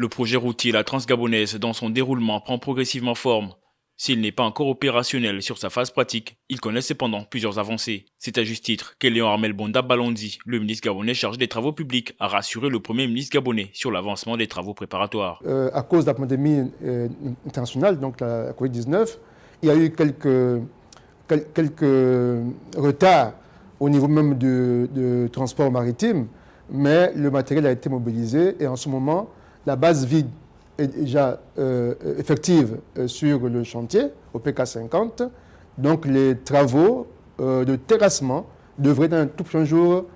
Le projet routier La Transgabonaise, dans son déroulement, prend progressivement forme. S'il n'est pas encore opérationnel sur sa phase pratique, il connaît cependant plusieurs avancées. C'est à juste titre qu'Eleon Armel Bonda Balondi, le ministre gabonais chargé des travaux publics, a rassuré le premier ministre gabonais sur l'avancement des travaux préparatoires. À cause de la pandémie internationale, donc la Covid-19, il y a eu quelques retards au niveau même de transport maritime, mais le matériel a été mobilisé et en ce moment, la base vide est déjà effective sur le chantier, au PK 50. Donc les travaux de terrassement devraient dans un tout prochain jour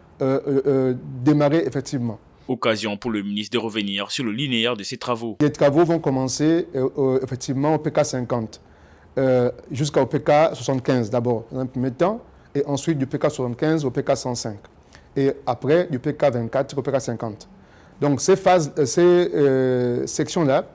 démarrer effectivement. Occasion pour le ministre de revenir sur le linéaire de ces travaux. Les travaux vont commencer effectivement au PK 50 jusqu'au PK 75 d'abord, dans un premier temps, et ensuite du PK 75 au PK 105. Et après, du PK 24 au PK 50. Donc ces sections-là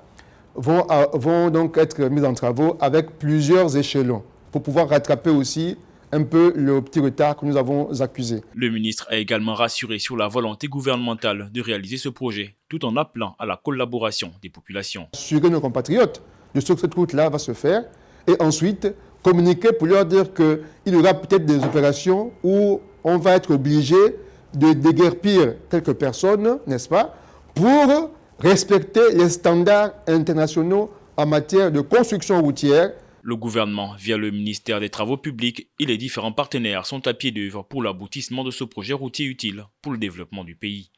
vont donc être mises en travaux avec plusieurs échelons pour pouvoir rattraper aussi un peu le petit retard que nous avons accusé. Le ministre a également rassuré sur la volonté gouvernementale de réaliser ce projet, tout en appelant à la collaboration des populations. Assurer nos compatriotes de ce que cette route-là va se faire et ensuite communiquer pour leur dire qu'il y aura peut-être des opérations où on va être obligé de déguerpir quelques personnes, n'est-ce pas, pour respecter les standards internationaux en matière de construction routière. Le gouvernement, via le ministère des Travaux publics et les différents partenaires sont à pied d'œuvre pour l'aboutissement de ce projet routier utile pour le développement du pays.